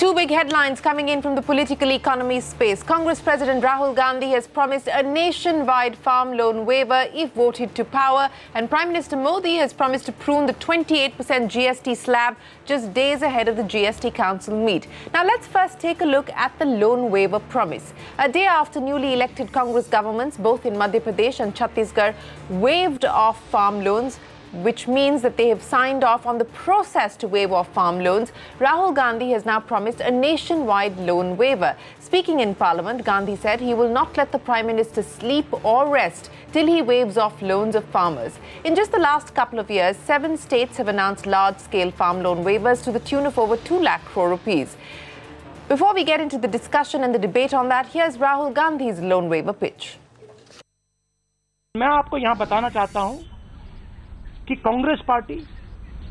Two big headlines coming in from the political economy space. Congress President Rahul Gandhi has promised a nationwide farm loan waiver if voted to power, and Prime Minister Modi has promised to prune the 28% GST slab just days ahead of the GST Council meet. Now let's first take a look at the loan waiver promise. A day after newly elected Congress governments, both in Madhya Pradesh and Chhattisgarh, waived off farm loans, which means that they have signed off on the process to waive off farm loans, Rahul Gandhi has now promised a nationwide loan waiver. Speaking in Parliament, Gandhi said he will not let the Prime Minister sleep or rest till he waives off loans of farmers. In just the last couple of years, 7 states have announced large-scale farm loan waivers to the tune of over 2 lakh crore rupees. Before we get into the discussion and the debate on that, here's Rahul Gandhi's loan waiver pitch. मैं आपको यहाँ बताना चाहता हूँ कि Congress party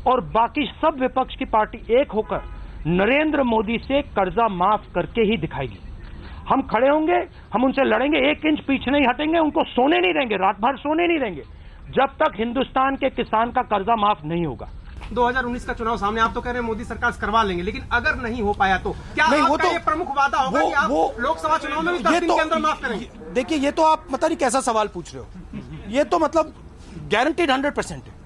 और बाकी सब विपक्ष की पार्टी एक होकर नरेंद्र मोदी से कर्जा माफ करके ही दिखाएगी। हम खड़े होंगे, हम उनसे लड़ेंगे, 1 इंच पीछे नहीं हटेंगे, उनको सोने नहीं देंगे, रात भर सोने नहीं देंगे जब तक हिंदुस्तान के किसान का कर्जा माफ नहीं होगा। 2019 का चुनाव सामने, आप तो कह रहे हैं मोदी सरकार करवा लेंगे, लेकिन अगर नहीं हो पाया तो क्या नहीं, आपका ये प्रमुख वादा होगा कि आप लोकसभा चुनाव में भी 10 दिन के अंदर माफ करेंगे? देखिए, ये तो आप पता नहीं कैसा सवाल पूछ रहे हो। ये तो मतलब गारंटीड 100% है।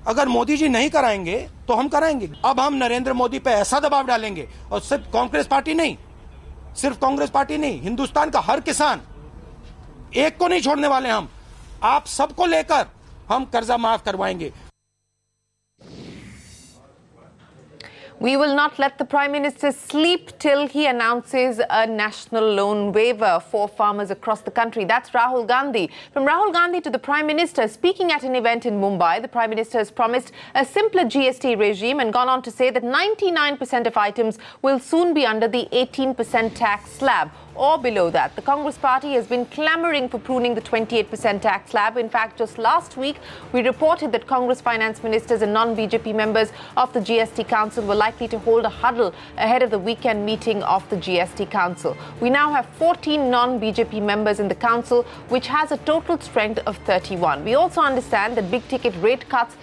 अगर मोदी जी नहीं कराएंगे तो हम कराएंगे। अब हम नरेंद्र मोदी पे ऐसा दबाव डालेंगे, और सिर्फ कांग्रेस पार्टी नहीं, हिंदुस्तान का हर किसान, एक को नहीं छोड़ने वाले हम, आप सबको लेकर हम कर्जा माफ करवाएंगे। We will not let the Prime Minister sleep till he announces a national loan waiver for farmers across the country. That's Rahul Gandhi. From Rahul Gandhi to the Prime Minister, speaking at an event in Mumbai, the Prime Minister has promised a simpler GST regime and gone on to say that 99% of items will soon be under the 18% tax slab or below that. The Congress party has been clamoring for pruning the 28% tax slab. In fact, just last week, we reported that Congress finance ministers and non-BJP members of the GST Council were likely to hold a huddle ahead of the weekend meeting of the GST Council. We now have 14 non-BJP members in the Council, which has a total strength of 31. We also understand that big-ticket rate cuts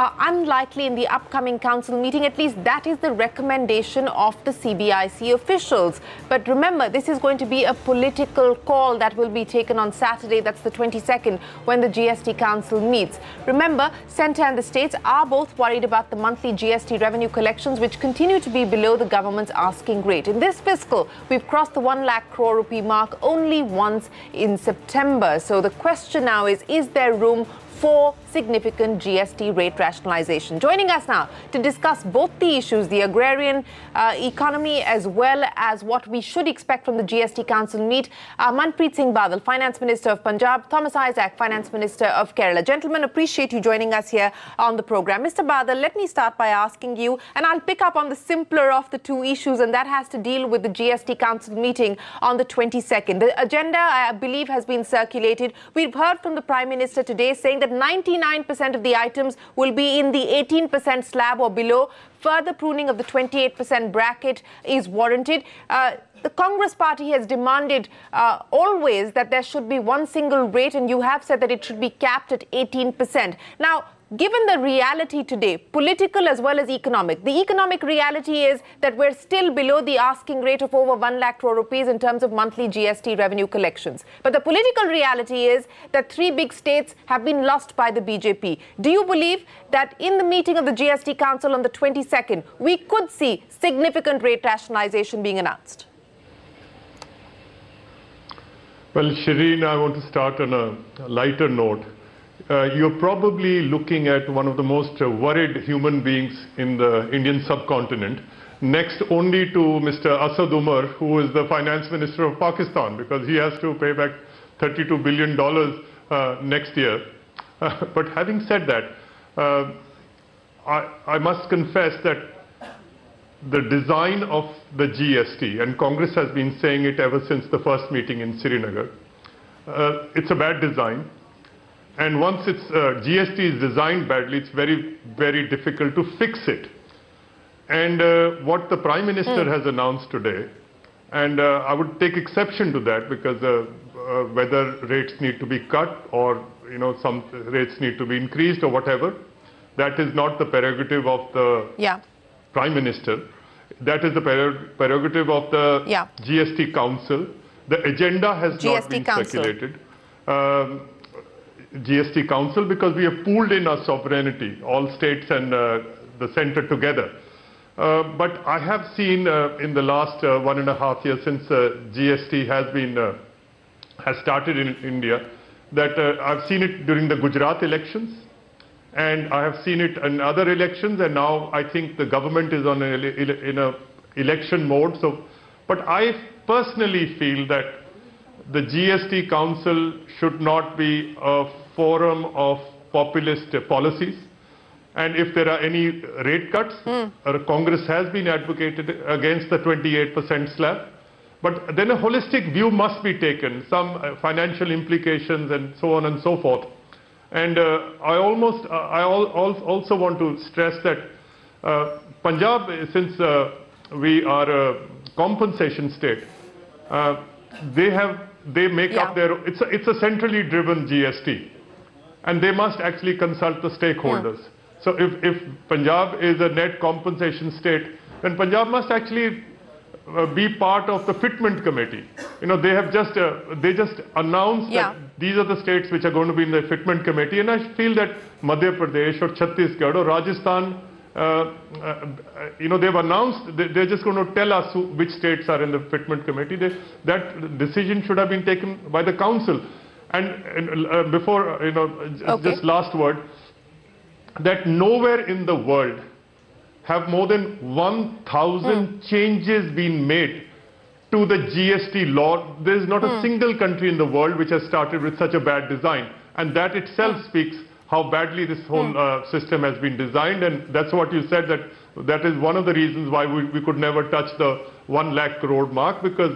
are unlikely in the upcoming council meeting. At least that is the recommendation of the CBIC officials. But remember, this is going to be a political call that will be taken on Saturday. That's the 22nd, when the GST Council meets. Remember, Centre and the states are both worried about the monthly GST revenue collections, which continue to be below the government's asking rate. In this fiscal, we've crossed the 1 lakh crore rupee mark only once in September. So the question now is there room for significant GST rate rationalization? Joining us now to discuss both the issues, the agrarian economy as well as what we should expect from the GST Council meet, Manpreet Singh Badal, Finance Minister of Punjab, Thomas Isaac, Finance Minister of Kerala. Gentlemen, appreciate you joining us here on the program. Mr. Badal, let me start by asking you, and I'll pick up on the simpler of the two issues, and that has to deal with the GST Council meeting on the 22nd. The agenda, I believe, has been circulated. We've heard from the Prime Minister today saying that 99% of the items will be in the 18% slab or below. Further pruning of the 28% bracket is warranted. The Congress party has demanded always that there should be one single rate, and you have said that it should be capped at 18%. Now, given the reality today, political as well as economic, the economic reality is that we're still below the asking rate of over 1 lakh crore rupees in terms of monthly GST revenue collections. But the political reality is that 3 big states have been lost by the BJP. Do you believe that in the meeting of the GST Council on the 22nd, we could see significant rate rationalization being announced? Well, Shireen, I want to start on a lighter note. You're probably looking at one of the most worried human beings in the Indian subcontinent, next only to Mr. Asad Umar, who is the finance minister of Pakistan, because he has to pay back $32 billion next year. But having said that, I must confess that the design of the GST, and Congress has been saying it ever since the first meeting in Srinagar, it's a bad design. And once GST is designed badly, it's very, very difficult to fix it. And what the Prime Minister has announced today, and I would take exception to that, because whether rates need to be cut or some rates need to be increased or whatever, that is not the prerogative of the Prime Minister. That is the prerogative of the GST Council. The agenda has not been circulated. GST Council, because we have pooled in our sovereignty, all states and the center together. But I have seen in the last 1.5 years since GST has started in India, that I've seen it during the Gujarat elections, and I have seen it in other elections, and now I think the government is in a election mode. So, but I personally feel that the GST Council should not be a forum of populist policies. And if there are any rate cuts, Congress has been advocated against the 28% slab. But then a holistic view must be taken, some financial implications and so on and so forth. And I also want to stress that Punjab, since we are a compensation state, they make up their, it's a centrally driven GST. And they must actually consult the stakeholders. So if Punjab is a net compensation state, then Punjab must actually be part of the fitment committee. You know, they just announced that these are the states which are going to be in the fitment committee, and I feel that Madhya Pradesh or Chhattisgarh or Rajasthan, you know, they've announced, they're just going to tell us which states are in the fitment committee. That decision should have been taken by the council. And before, you know, just last word, that nowhere in the world have more than 1,000 changes been made to the GST law. There is not a single country in the world which has started with such a bad design. And that itself speaks how badly this whole system has been designed. And that's what you said, that is one of the reasons why we could never touch the 1 lakh crore mark, because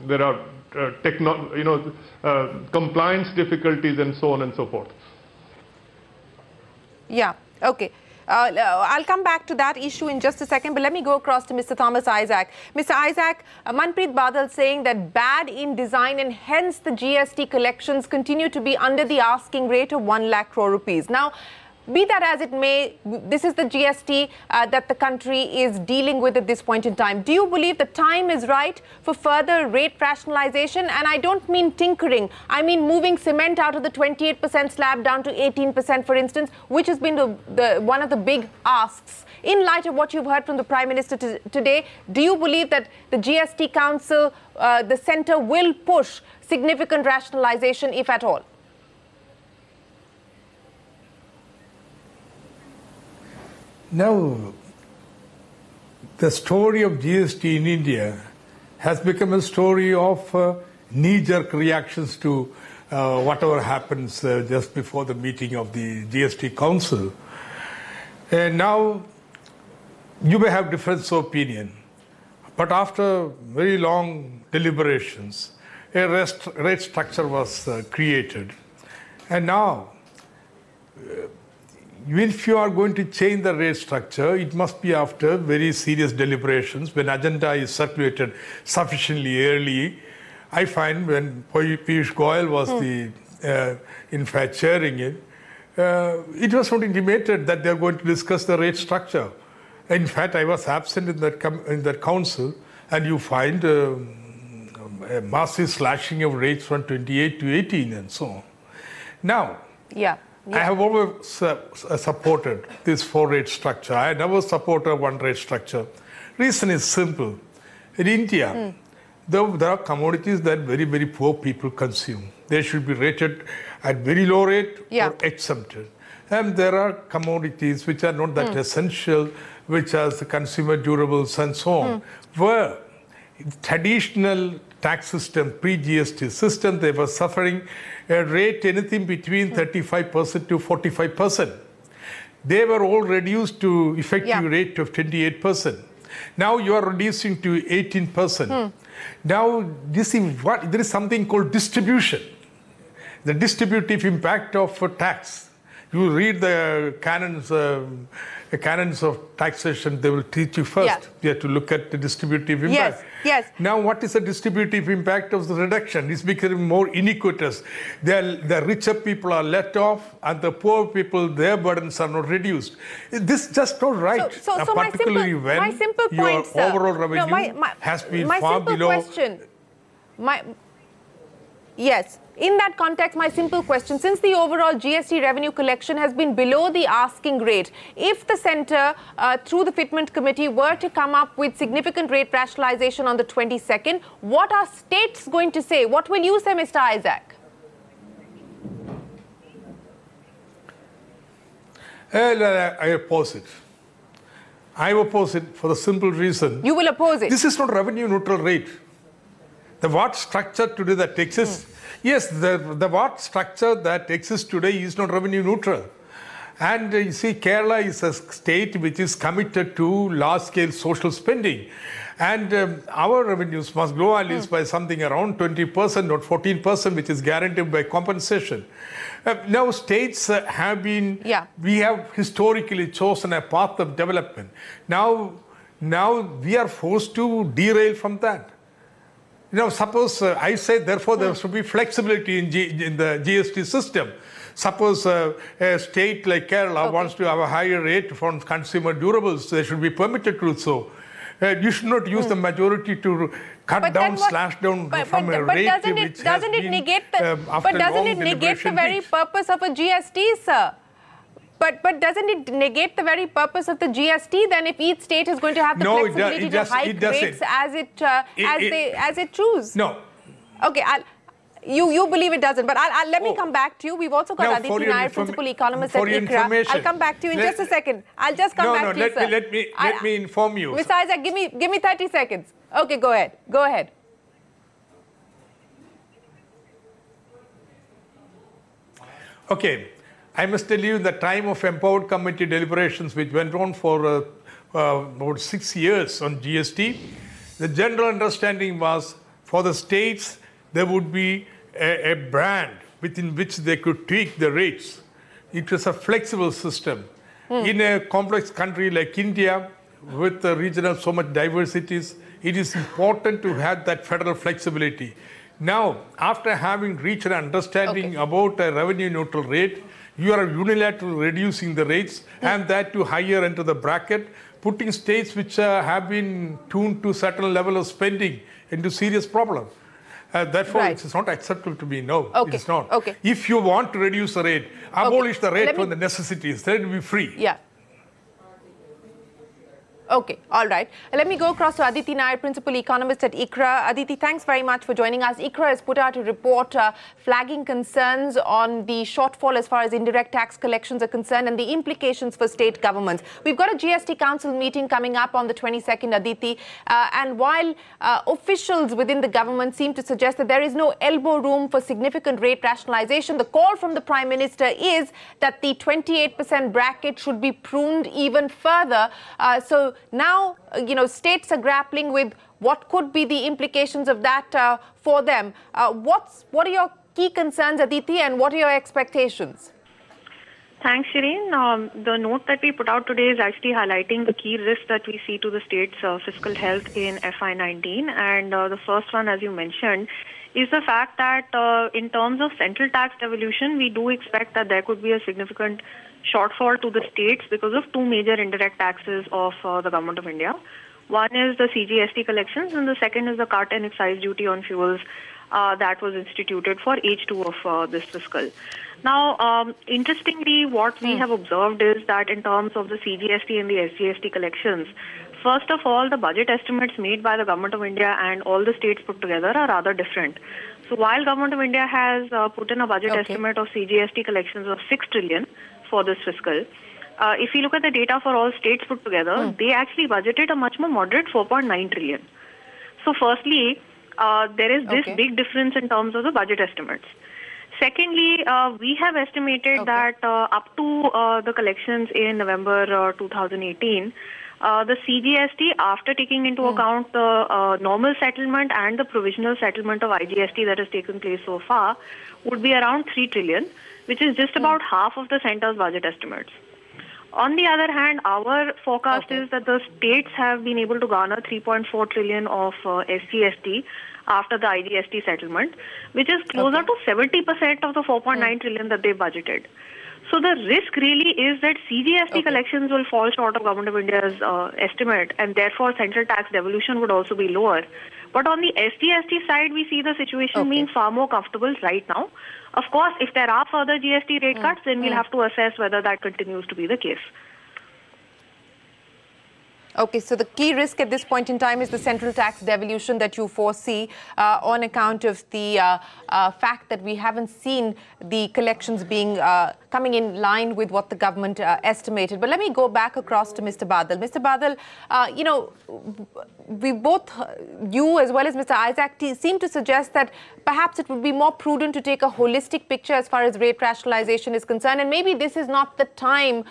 there are compliance difficulties and so on and so forth. Yeah, okay. I'll come back to that issue in just a second, but let me go across to Mr. Thomas Isaac. Mr. Isaac, Manpreet Badal saying that bad in design and hence the GST collections continue to be under the asking rate of 1 lakh crore rupees. Now, be that as it may, this is the GST that the country is dealing with at this point in time. Do you believe the time is right for further rate rationalization? And I don't mean tinkering. I mean moving cement out of the 28% slab down to 18%, for instance, which has been one of the big asks. In light of what you've heard from the Prime Minister today, do you believe that the GST Council, the centre, will push significant rationalization, if at all? Now, the story of GST in India has become a story of knee-jerk reactions to whatever happens just before the meeting of the GST Council. And now, you may have difference of opinion, but after very long deliberations, a rate structure was created. And now, if you are going to change the rate structure, it must be after very serious deliberations, when agenda is circulated sufficiently early. I find when Piyush Goyal was in fact chairing it, it was not intimated that they are going to discuss the rate structure. In fact, I was absent in that council, and you find a massive slashing of rates from 28 to 18 and so on. Now, I have always supported this 4-rate structure. I never supported a 1-rate structure. Reason is simple. In India, there are commodities that very, very poor people consume. They should be rated at very low rate or exempted. And there are commodities which are not that essential, which are the consumer durables and so on, where traditional tax system, pre-GST system, they were suffering a rate anything between 35% to 45%. They were all reduced to effective rate of 28%. Now you are reducing to 18%. Now there is something called distribution. The distributive impact of tax. You read the canons of taxation, they will teach you first. Yeah. You have to look at the distributive impact. Yes. Now, what is the distributive impact of the reduction? It's becoming more iniquitous. The richer people are let off, and the poor people, their burdens are not reduced. This is just not right. So particularly my simple point, your overall revenue has been far below. Yes. In that context, my simple question, since the overall GST revenue collection has been below the asking rate, if the centre, through the fitment committee, were to come up with significant rate rationalisation on the 22nd, what are states going to say? What will you say, Mr. Isaac? I oppose it. I oppose it for the simple reason. You will oppose it? This is not revenue neutral rate. The VAT structure today that exists, yes, the VAT structure that exists today is not revenue neutral. And you see, Kerala is a state which is committed to large-scale social spending. And our revenues must grow at least by something around 20%, not 14%, which is guaranteed by compensation. Now, states have been, we have historically chosen a path of development. Now we are forced to derail from that. Suppose I say, therefore, there should be flexibility in the GST system. Suppose a state like Kerala wants to have a higher rate for consumer durables, they should be permitted to do so. You should not use the majority to cut down, slash down from a rate which doesn't it negate the very purpose of a GST, sir? But doesn't it negate the very purpose of the GST then, if each state is going to have the flexibility to hike rates as it choose? No. Okay, you believe it doesn't, but let me come back to you. We've also got Aditi Nair, principal economist at ICRA. I'll come back to you in just a second. I'll just come back to you, sir. Let me inform you. Mr. Isaac, give me 30 seconds. Okay, go ahead. Go ahead. Okay. I must tell you, the time of empowered committee deliberations, which went on for about 6 years on GST, the general understanding was for the states, there would be a brand within which they could tweak the rates. It was a flexible system. In a complex country like India, with the regional so much diversities, it is important to have that federal flexibility. Now, after having reached an understanding about a revenue neutral rate, you are unilaterally reducing the rates and that to higher into the bracket, putting states which have been tuned to certain level of spending into serious problem. Therefore, it's not acceptable to me. No, it's not. If you want to reduce the rate, abolish the rate for the necessities. Then it will be free. Yeah. Okay, all right. Let me go across to Aditi Nair, principal economist at ICRA. Aditi, thanks very much for joining us. ICRA has put out a report flagging concerns on the shortfall as far as indirect tax collections are concerned and the implications for state governments. We've got a GST Council meeting coming up on the 22nd, Aditi. And while officials within the government seem to suggest that there is no elbow room for significant rate rationalization, the call from the Prime Minister is that the 28% bracket should be pruned even further. So now, states are grappling with what could be the implications of that for them. What are your key concerns, Aditi, and what are your expectations? Thanks, Shireen. The note that we put out today is actually highlighting the key risks that we see to the state's fiscal health in FY19. And the first one, as you mentioned, is the fact that in terms of central tax devolution, we do expect that there could be a significant shortfall to the states because of two major indirect taxes of the Government of India. One is the CGST collections and the second is the cut and excise duty on fuels that was instituted for H2 of this fiscal. Now, interestingly, what we have observed is that in terms of the CGST and the SGST collections, first of all, the budget estimates made by the Government of India and all the states put together are rather different. So while Government of India has put in a budget estimate of CGST collections of 6 trillion for this fiscal, if you look at the data for all states put together, they actually budgeted a much more moderate 4.9 trillion. So firstly, there is this big difference in terms of the budget estimates. Secondly, we have estimated that up to the collections in November 2018, the CGST, after taking into account the normal settlement and the provisional settlement of IGST that has taken place so far, would be around 3 trillion. which is just about half of the center's budget estimates. On the other hand, our forecast is that the states have been able to garner 3.4 trillion of SGST after the IGST settlement, which is closer to 70% of the 4.9 trillion that they budgeted. So the risk really is that CGST collections will fall short of Government of India's estimate, and therefore central tax devolution would also be lower. But on the SGST side, we see the situation being far more comfortable right now. Of course, if there are further GST rate cuts, then we'll have to assess whether that continues to be the case. Okay, so the key risk at this point in time is the central tax devolution that you foresee on account of the fact that we haven't seen the collections being coming in line with what the government estimated. But let me go back across to Mr. Badal. Mr. Badal, you know, we both, you as well as Mr. Isaac, seem to suggest that perhaps it would be more prudent to take a holistic picture as far as rate rationalization is concerned, and maybe this is not the time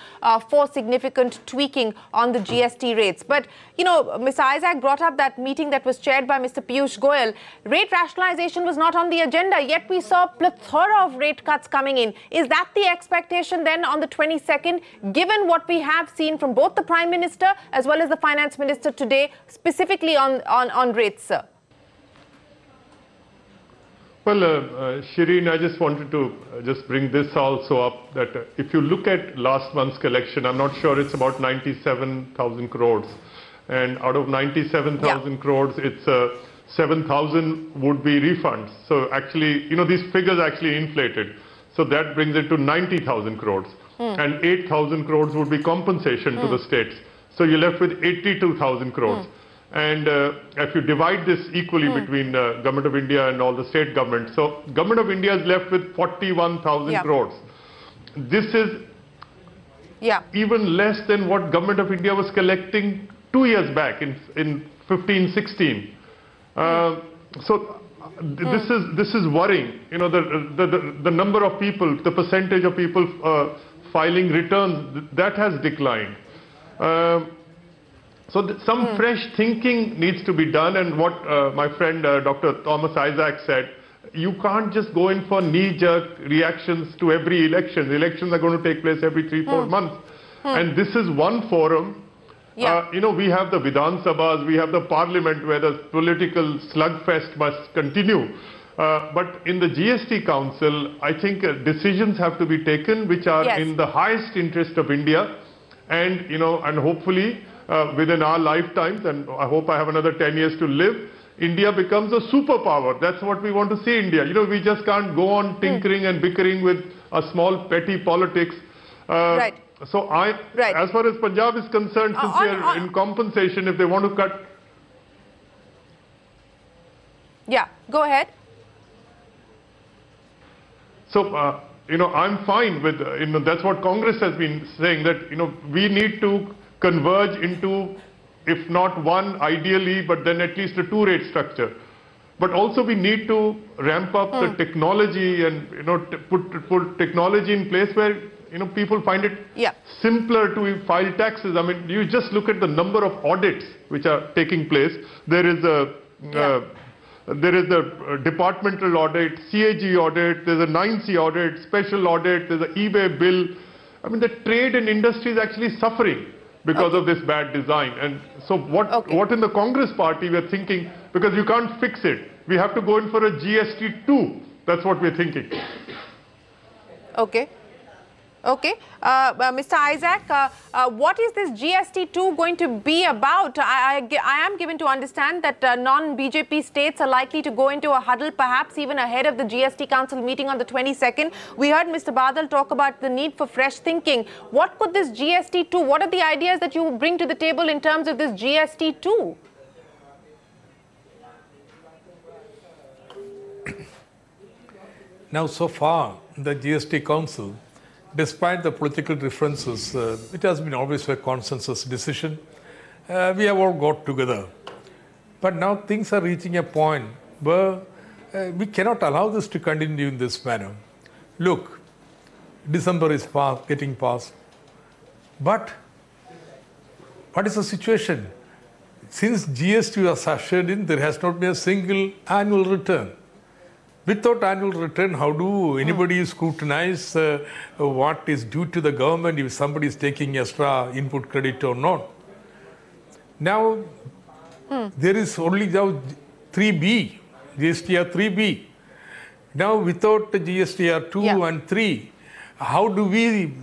for significant tweaking on the GST rates. But, you know, Mr. Isaac brought up that meeting that was chaired by Mr. Piyush Goyal. Rate rationalization was not on the agenda, yet we saw a plethora of rate cuts coming in. Is that the expectation then on the 22nd, given what we have seen from both the Prime Minister as well as the Finance Minister today, specifically on rates, sir? Well, Shireen, I just wanted to just bring this also up, that if you look at last month's collection, I'm not sure, it's about 97,000 crores. And out of 97,000 crores, it's 7,000 would be refunds. So actually, you know, these figures actually inflated. So that brings it to 90,000 crores. And 8,000 crores would be compensation to the states. So you're left with 82,000 crores. And if you divide this equally between Government of India and all the state governments, so Government of India is left with 41,000 crores. This is even less than what Government of India was collecting 2 years back in 15-16. So this is worrying. You know, the number of people, the percentage of people filing returns, that has declined. So some fresh thinking needs to be done, and what my friend Dr. Thomas Isaac said, you can't just go in for knee-jerk reactions to every election. The elections are going to take place every 3-4 months. And this is one forum. You know, we have the Vidhan Sabhas, we have the Parliament where the political slugfest must continue. But in the GST Council, I think decisions have to be taken which are in the highest interest of India, and, you know, and hopefully within our lifetimes, and I hope I have another 10 years to live, India becomes a superpower. That's what we want to see India. You know, we just can't go on tinkering and bickering with a small petty politics. So as far as Punjab is concerned, since we are in compensation, if they want to cut... Yeah, go ahead. So, you know, I'm fine with, you know, that's what Congress has been saying, that, you know, we need to converge into, if not one ideally, but then at least a 2-rate structure. But also we need to ramp up the technology and, you know, put technology in place where, you know, people find it simpler to file taxes. I mean, you just look at the number of audits which are taking place. There is a departmental audit, CAG audit, there's a 9C audit, special audit, there's an eBay bill. I mean, the trade and industry is actually suffering because of this bad design. And so what in the Congress party we're thinking, because you can't fix it, we have to go in for a GST 2. That's what we're thinking. Okay. Okay. Mr. Isaac, what is this GST 2 going to be about? I am given to understand that non-BJP states are likely to go into a huddle, perhaps even ahead of the GST Council meeting on the 22nd. We heard Mr. Badal talk about the need for fresh thinking. What could this GST 2, what are the ideas that you bring to the table in terms of this GST 2? Now, so far, the GST Council, despite the political differences, it has been always a consensus decision. We have all got together. But now things are reaching a point where we cannot allow this to continue in this manner. Look, December is getting past. But what is the situation? Since GST was ushered in, there has not been a single annual return. Without annual return, how do anybody scrutinize what is due to the government if somebody is taking extra input credit or not? Now, there is only now 3B, GSTR 3B. Now, without the GSTR 2 and 3, how do we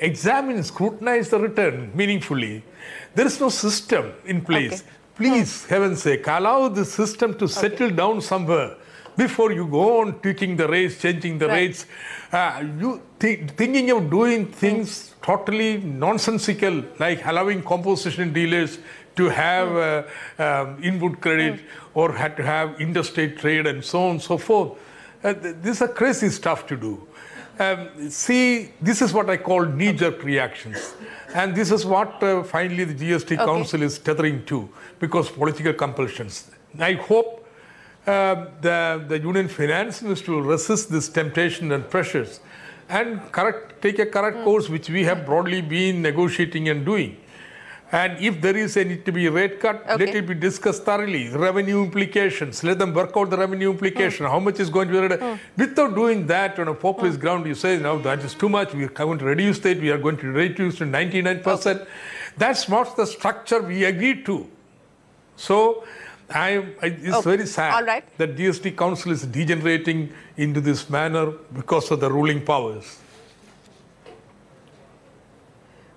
examine, scrutinize the return meaningfully? There is no system in place. Okay. Please, heaven's sake, allow the system to settle down somewhere before you go on tweaking the rates, changing the rates. Thinking of doing things totally nonsensical, like allowing composition dealers to have input credit or had to have interstate trade and so on and so forth. This is crazy stuff to do. See, this is what I call knee-jerk reactions. And this is what finally the GST Council is tethering to, because political compulsions. I hope the Union Finance Minister will resist this temptation and pressures and take a correct course, which we have broadly been negotiating and doing. And if there is a need to be a rate cut, let it be discussed thoroughly. Revenue implications, let them work out the revenue implication, how much is going to be. Without doing that on a populist ground, you say, no, that is too much, we are going to reduce it, we are going to reduce to 99%. That's not the structure we agreed to. So, it's very sad that GST Council is degenerating into this manner because of the ruling powers.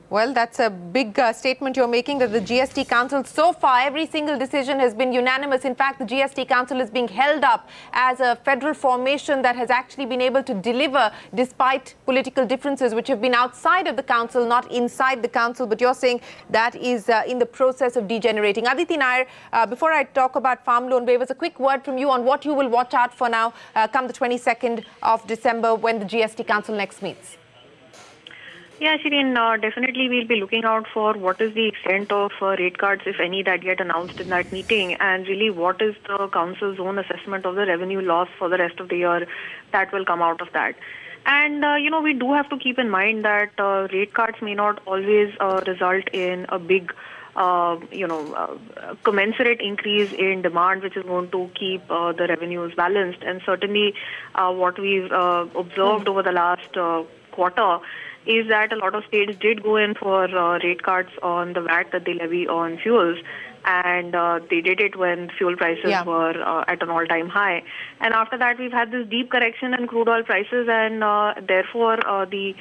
Well, that's a big statement you're making, that the GST Council, so far, every single decision has been unanimous. In fact, the GST Council is being held up as a federal formation that has actually been able to deliver despite political differences, which have been outside of the council, not inside the council. But you're saying that is in the process of degenerating. Aditi Nair, before I talk about farm loan waivers, a quick word from you on what you will watch out for now come the 22nd of December when the GST Council next meets. Yeah, Shireen, definitely we'll be looking out for what is the extent of rate cuts, if any, that get announced in that meeting, and really what is the Council's own assessment of the revenue loss for the rest of the year that will come out of that. And, we do have to keep in mind that rate cuts may not always result in a big commensurate increase in demand, which is going to keep the revenues balanced. And certainly what we've observed over the last quarter is that a lot of states did go in for rate cuts on the VAT that they levy on fuels, and they did it when fuel prices were at an all-time high. And after that, we've had this deep correction in crude oil prices, and therefore the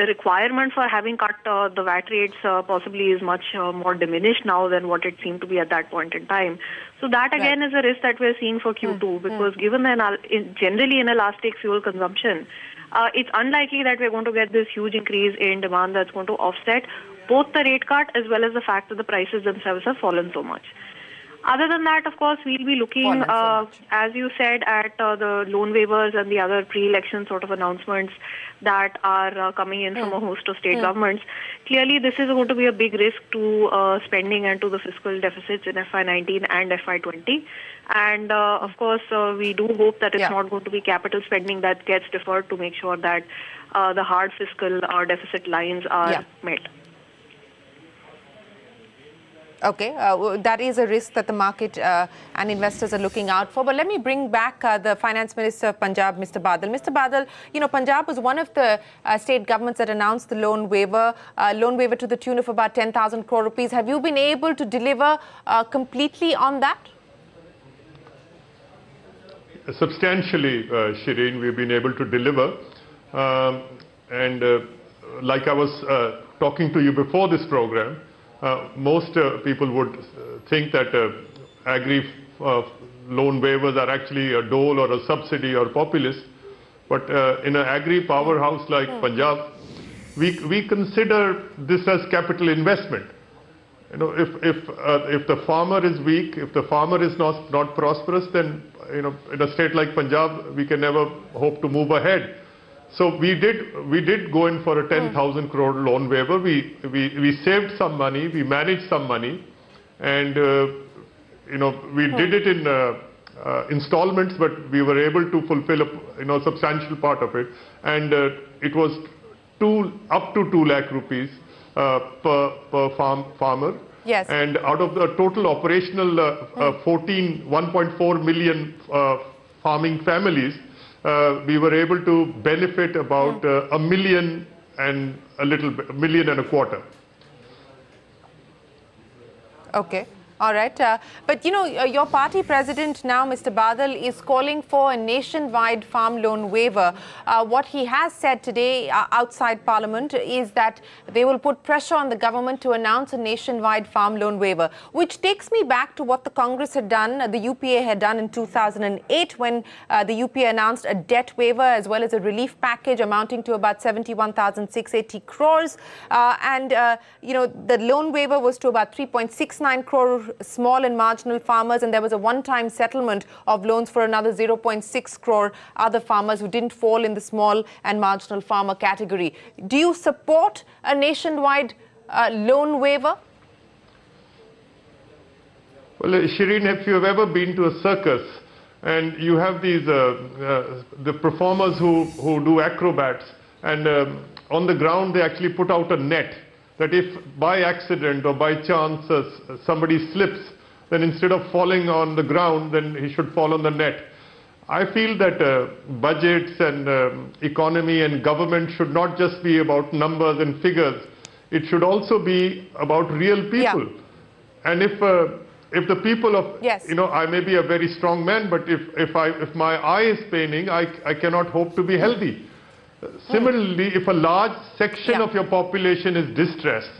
requirement for having cut the VAT rates possibly is much more diminished now than what it seemed to be at that point in time. So that again is a risk that we're seeing for Q2, because given the generally inelastic fuel consumption, it's unlikely that we're going to get this huge increase in demand that's going to offset both the rate cut as well as the fact that the prices themselves have fallen so much. Other than that, of course, we'll be looking, as you said, at the loan waivers and the other pre-election sort of announcements that are coming in from a host of state governments. Clearly, this is going to be a big risk to spending and to the fiscal deficits in FY19 and FY20. And, of course, we do hope that it's not going to be capital spending that gets deferred to make sure that the hard fiscal deficit lines are met. Okay, that is a risk that the market and investors are looking out for. But let me bring back the Finance Minister of Punjab, Mr. Badal. Mr. Badal, Punjab was one of the state governments that announced the loan waiver to the tune of about 10,000 crore rupees. Have you been able to deliver completely on that? Substantially, Shireen, we've been able to deliver. Like I was talking to you before this program, most people would think that agri loan waivers are actually a dole or a subsidy or populist. But in an agri powerhouse like Punjab, we consider this as capital investment. If the farmer is weak, if the farmer is not prosperous, then in a state like Punjab, we can never hope to move ahead. So we did go in for a 10,000 crore loan waiver. We saved some money, we managed some money, and we did it in installments, but we were able to fulfill a substantial part of it, and it was up to 2 lakh rupees per farmer. Yes. And out of the total operational 1.4 million farming families, we were able to benefit about a million and a quarter. Okay. All right. But, you know, your party president now, Mr. Badal, is calling for a nationwide farm loan waiver. What he has said today outside Parliament is that they will put pressure on the government to announce a nationwide farm loan waiver, which takes me back to what the Congress had done, the UPA had done in 2008 when the UPA announced a debt waiver as well as a relief package amounting to about 71,680 crores. You know, the loan waiver was to about 3.69 crore small and marginal farmers, and there was a one-time settlement of loans for another 0.6 crore other farmers who didn't fall in the small and marginal farmer category. Do you support a nationwide loan waiver? Well, Shireen, if you have ever been to a circus and you have these the performers who do acrobats, and on the ground they actually put out a net, that if by accident or by chance somebody slips, then instead of falling on the ground, then he should fall on the net. I feel that budgets and economy and government should not just be about numbers and figures. It should also be about real people. Yeah. And if the people of, yes, you know, I may be a very strong man, but if my eye is paining, I cannot hope to be healthy. Similarly, if a large section of your population is distressed,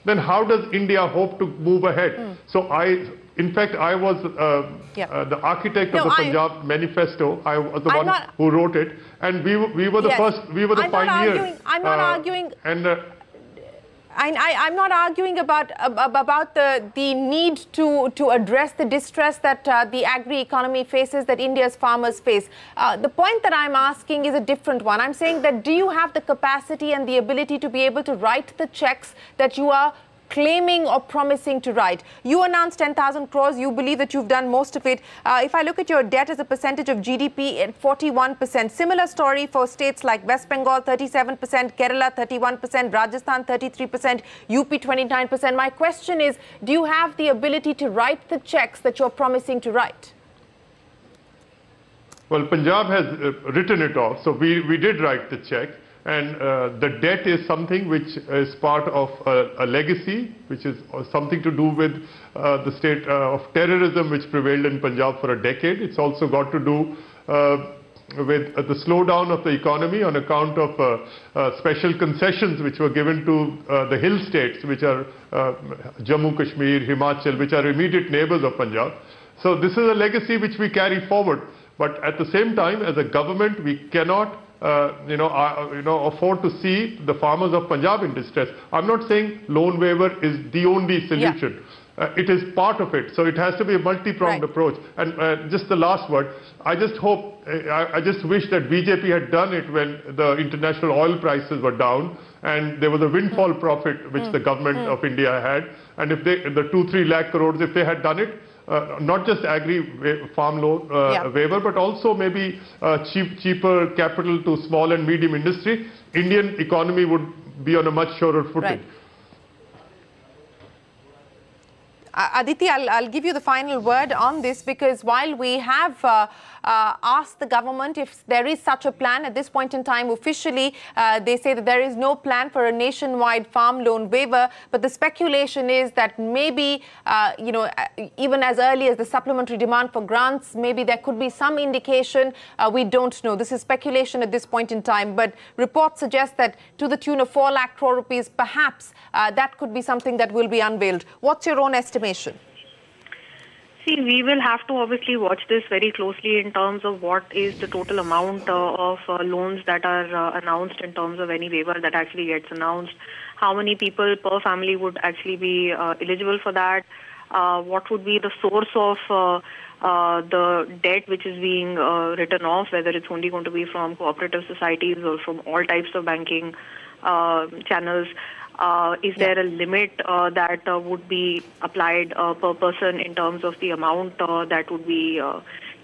then how does India hope to move ahead? So in fact, I was the architect of the Punjab Manifesto. I was the one who wrote it, and we were the first, we were the pioneers. I'm not arguing. I'm not arguing about the need to address the distress that the agri-economy faces, that India's farmers face. The point that I'm asking is a different one. I'm saying that do you have the capacity and the ability to be able to write the checks that you are claiming or promising to write? You announced 10,000 crores. You believe that you've done most of it. If I look at your debt as a percentage of GDP at 41%, similar story for states like West Bengal, 37%, Kerala, 31%, Rajasthan, 33%, UP, 29%. My question is, do you have the ability to write the checks that you're promising to write? Well, Punjab has written it off, so we did write the check. And the debt is something which is part of a legacy, which is something to do with the state of terrorism which prevailed in Punjab for a decade. It's also got to do with the slowdown of the economy on account of special concessions which were given to the hill states, which are Jammu, Kashmir, Himachal, which are immediate neighbors of Punjab. So this is a legacy which we carry forward. But at the same time, as a government, we cannot afford to see the farmers of Punjab in distress. I'm not saying loan waiver is the only solution. Yeah. It is part of it. So it has to be a multi-pronged approach. And just the last word, I just hope, I just wish that BJP had done it when the international oil prices were down and there was a windfall profit which the government of India had. And if they, the 2-3 lakh crores, if they had done it, not just farm loan waiver, but also maybe cheaper capital to small and medium industry, Indian economy would be on a much surer footing. Right. Aditi, I'll give you the final word on this, because while we have asked the government if there is such a plan, at this point in time officially they say that there is no plan for a nationwide farm loan waiver, but the speculation is that maybe even as early as the supplementary demand for grants, maybe there could be some indication. We don't know. This is speculation at this point in time, but reports suggest that to the tune of 4 lakh crore rupees, perhaps that could be something that will be unveiled. What's your own estimation? See, we will have to obviously watch this very closely in terms of what is the total amount of loans that are announced, in terms of any waiver that actually gets announced. How many people per family would actually be eligible for that? What would be the source of the debt which is being written off, whether it's only going to be from cooperative societies or from all types of banking channels? Is there a limit that would be applied per person in terms of the amount that would be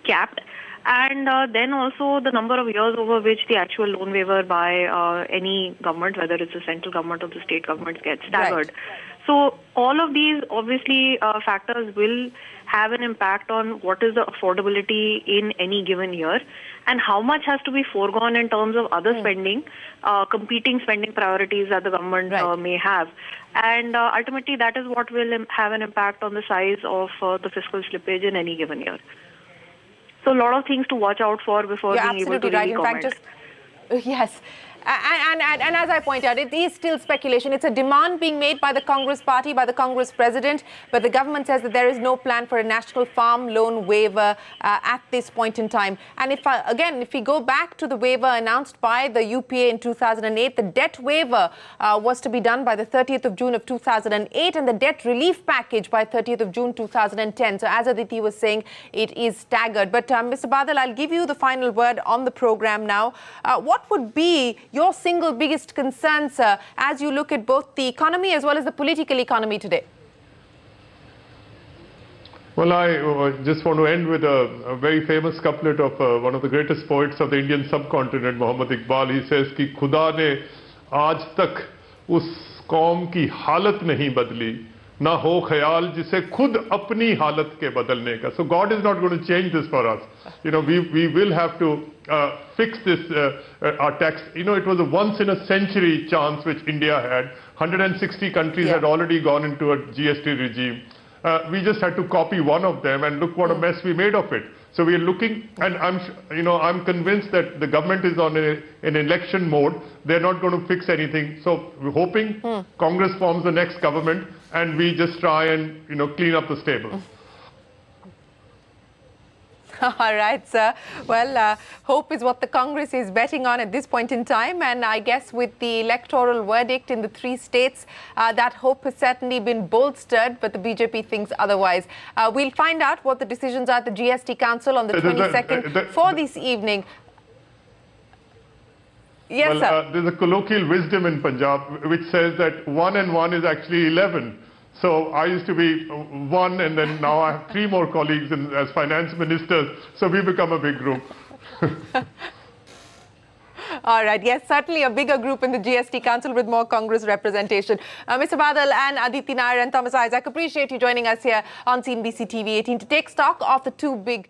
capped? And then also the number of years over which the actual loan waiver by any government, whether it's the central government or the state government, gets staggered. Right. So all of these obviously factors will have an impact on what is the affordability in any given year and how much has to be foregone in terms of other spending, competing spending priorities that the government may have. And ultimately that is what will have an impact on the size of the fiscal slippage in any given year. So a lot of things to watch out for before being able to really comment. In fact, yes. And as I point out, it is still speculation. It's a demand being made by the Congress party, by the Congress president, but the government says that there is no plan for a national farm loan waiver at this point in time. And if we go back to the waiver announced by the UPA in 2008, the debt waiver was to be done by the 30th of June of 2008 and the debt relief package by 30th of June 2010. So as Aditi was saying, it is staggered. But Mr. Badal, I'll give you the final word on the program now. What would be your single biggest concern, sir, as you look at both the economy as well as the political economy today? Well, I just want to end with a very famous couplet of one of the greatest poets of the Indian subcontinent, Muhammad Iqbal. He says कि खुदा ने आज तक उस कौम की हालत नहीं बदली, ना हो ख्याल जिसे खुद अपनी हालत के बदलने का. So God is not going to change this for us. You know, we will have to fix this, our tax. You know, it was a once in a century chance which India had. 160 countries had already gone into a GST regime. We just had to copy one of them, and look what a mess we made of it. So we are looking, and I'm convinced that the government is on an election mode. They're not going to fix anything. So we're hoping Congress forms the next government, and we just try and clean up the stable. All right, sir. Well, hope is what the Congress is betting on at this point in time. And I guess with the electoral verdict in the 3 states, that hope has certainly been bolstered, but the BJP thinks otherwise. We'll find out what the decisions are at the GST Council on the 22nd for this evening. Yes, sir. There's a colloquial wisdom in Punjab which says that 1 and 1 is actually 11. So I used to be 1, and then now I have 3 more colleagues as finance ministers. So we become a big group. All right. Yes, certainly a bigger group in the GST Council with more Congress representation. Mr. Badal and Aditi Nair and Thomas Isaac, appreciate you joining us here on CNBC TV 18 to take stock of the 2 big...